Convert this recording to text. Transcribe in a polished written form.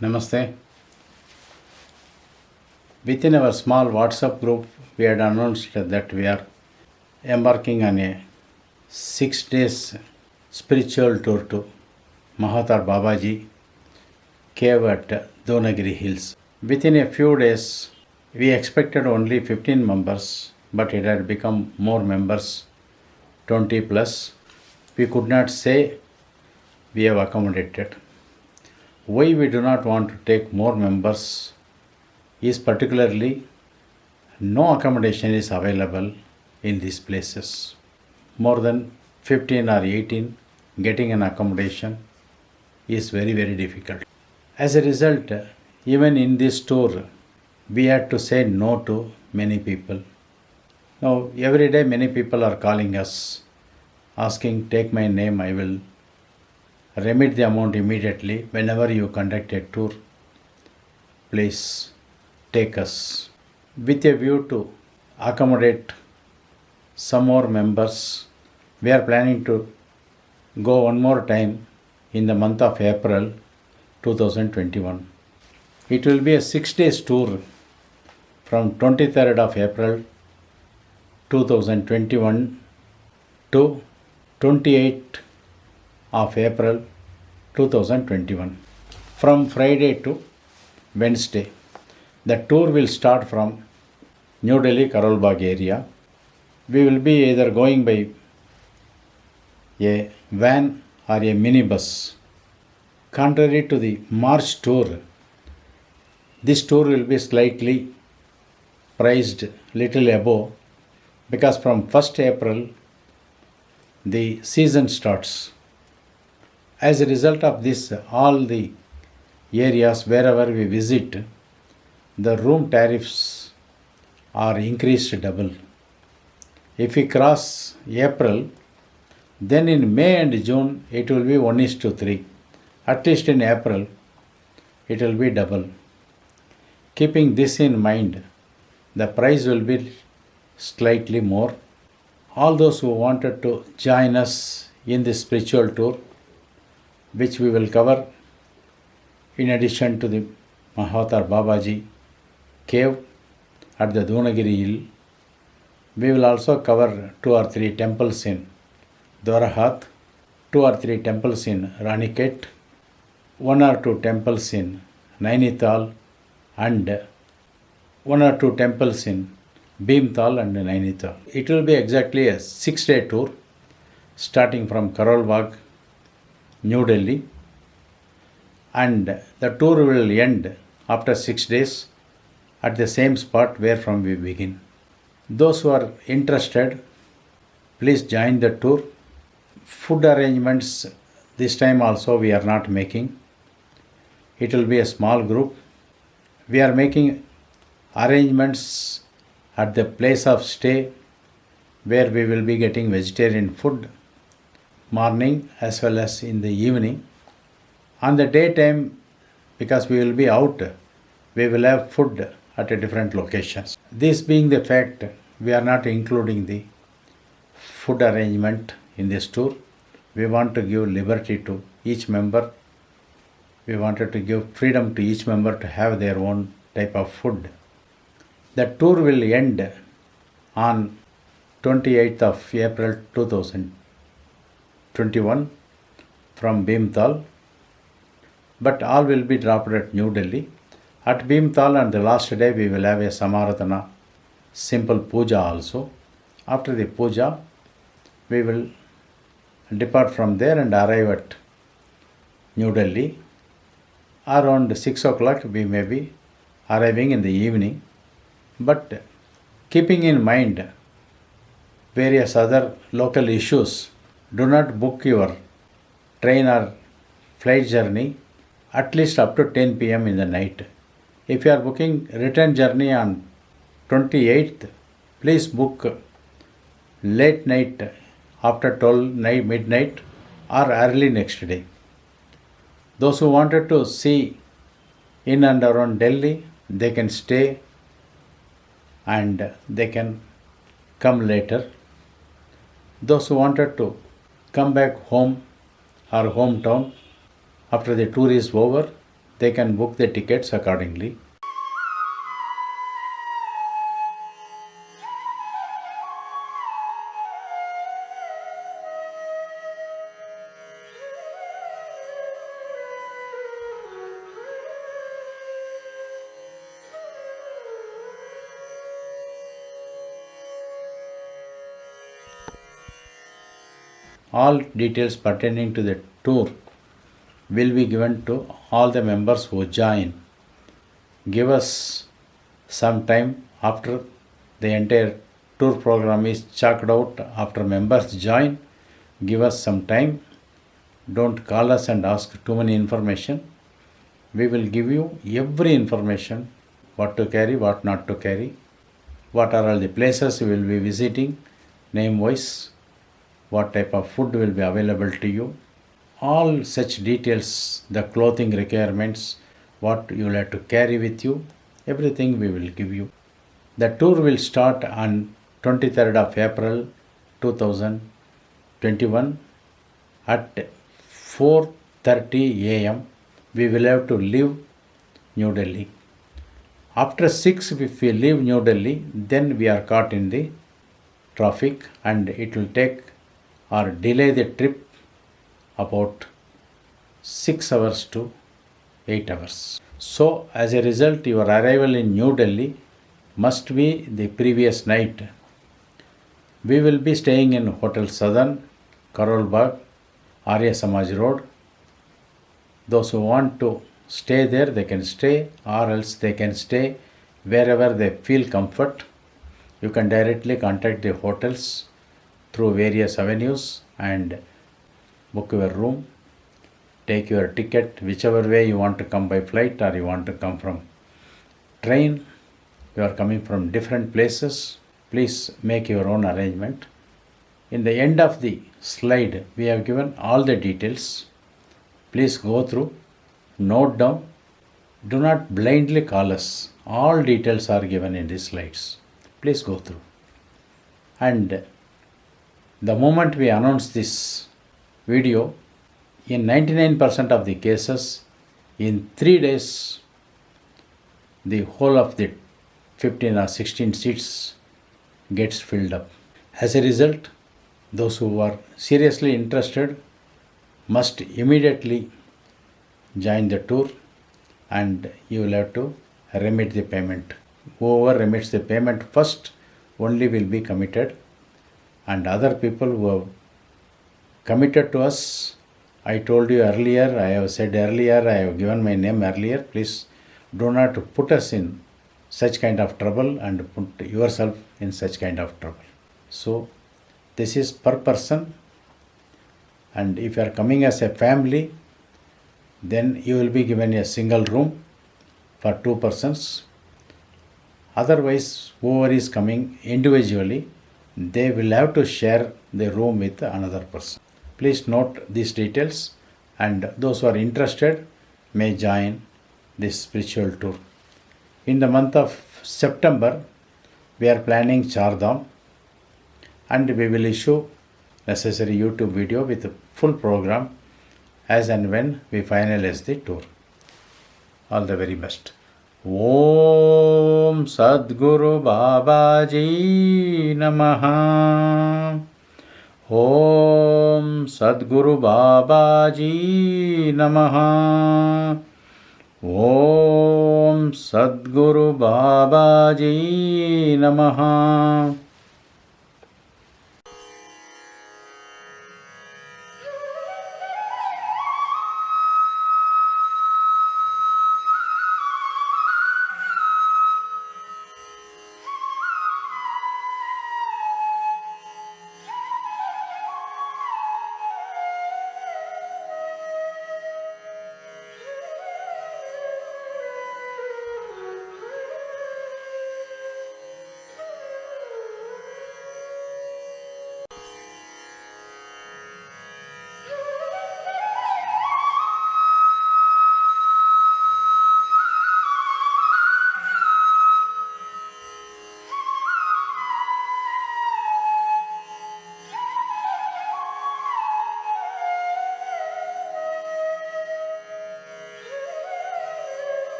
Namaste. Within our small WhatsApp group, we had announced that we are embarking on a 6 days spiritual tour to Mahatar Babaji cave at Donagiri Hills. Within a few days, we expected only 15 members, but it had become more members, 20 plus. We could not say we have accommodated. Why we do not want to take more members is particularly no accommodation is available in these places. More than 15 or 18 getting an accommodation is very difficult. As a result, even in this tour, we had to say no to many people. Now, every day many people are calling us, asking, take my name, I will remit the amount immediately. Whenever you conduct a tour, please take us. With a view to accommodate some more members, we are planning to go one more time in the month of April 2021. It will be a 6 days tour from 23rd of April 2021 to 28th of April 2021. From Friday to Wednesday. The tour will start from New Delhi Karol Bagh area. We will be either going by a van or a minibus. Contrary to the March tour, this tour will be slightly priced little above because from 1st April the season starts. As a result of this, all the areas wherever we visit, the room tariffs are increased double. If we cross April, then in May and June it will be 1:3. At least in April it will be double. Keeping this in mind, the price will be slightly more. All those who wanted to join us in this spiritual tour, which we will cover in addition to the Mahatar Babaji cave at the Donagiri Hill, we will also cover 2 or 3 temples in Dwarahat, 2 or 3 temples in Raniket, 1 or 2 temples in Nainital, and 1 or 2 temples in Bhimtal and Nainital. It will be exactly a 6-day tour starting from Karol Bagh, New Delhi, and the tour will end after 6 days at the same spot where from we begin. Those who are interested, please join the tour. Food arrangements this time also we are not making. It will be a small group. We are making arrangements at the place of stay where we will be getting vegetarian food morning as well as in the evening. On the daytime, because we will be out, we will have food at a different locations. This being the fact, we are not including the food arrangement in this tour. We want to give liberty to each member. We wanted to give freedom to each member to have their own type of food. The tour will end on 28th of April 2021 from Bhimtal, but all will be dropped at New Delhi. At Bhimtal on the last day we will have a Samaratana simple puja also. After the puja, we will depart from there and arrive at New Delhi. Around 6 o'clock we may be arriving in the evening. But keeping in mind various other local issues, do not book your train or flight journey at least up to 10 p.m. in the night. If you are booking return journey on 28th, please book late night after 12 midnight or early next day. Those who wanted to see in and around Delhi, they can stay and they can come later. Those who wanted to come back home or hometown after the tour is over, they can book the tickets accordingly. All details pertaining to the tour will be given to all the members who join. Give us some time after the entire tour program is chalked out, after members join. Give us some time. Don't call us and ask too many information. We will give you every information, what to carry, what not to carry, what are all the places we will be visiting, name wise, what type of food will be available to you. All such details, the clothing requirements, what you will have to carry with you, everything we will give you. The tour will start on 23rd of April 2021 at 4:30 a.m. We will have to leave New Delhi. After 6, if we leave New Delhi, then we are caught in the traffic and it will take or delay the trip about 6 hours to 8 hours. So, as a result, your arrival in New Delhi must be the previous night. We will be staying in Hotel Southern, Karol Bagh, Arya Samaj Road. Those who want to stay there, they can stay, or else they can stay wherever they feel comfort. You can directly contact the hotels through various avenues and book your room, take your ticket, whichever way you want to come by flight or you want to come from train. You are coming from different places, please make your own arrangement. In the end of the slide, we have given all the details. Please go through, note down. Do not blindly call us. All details are given in these slides. Please go through. And the moment we announce this video, in 99% of the cases, in 3 days, the whole of the 15 or 16 seats gets filled up. As a result, those who are seriously interested must immediately join the tour and you will have to remit the payment. Whoever remits the payment first only will be committed, and other people who have committed to us, I told you earlier, I have said earlier, I have given my name earlier, please do not put us in such kind of trouble and put yourself in such kind of trouble. So this is per person, and if you are coming as a family, then you will be given a single room for 2 persons. Otherwise, whoever is coming individually, they will have to share the room with another person. Please note these details, and those who are interested may join this spiritual tour. In the month of September, we are planning Char Dham, and we will issue necessary YouTube video with a full program as and when we finalize the tour. All the very best. Om Sadguru Babaji Namaha. Om Sadguru Babaji Namaha. Om Sadguru Babaji Namaha.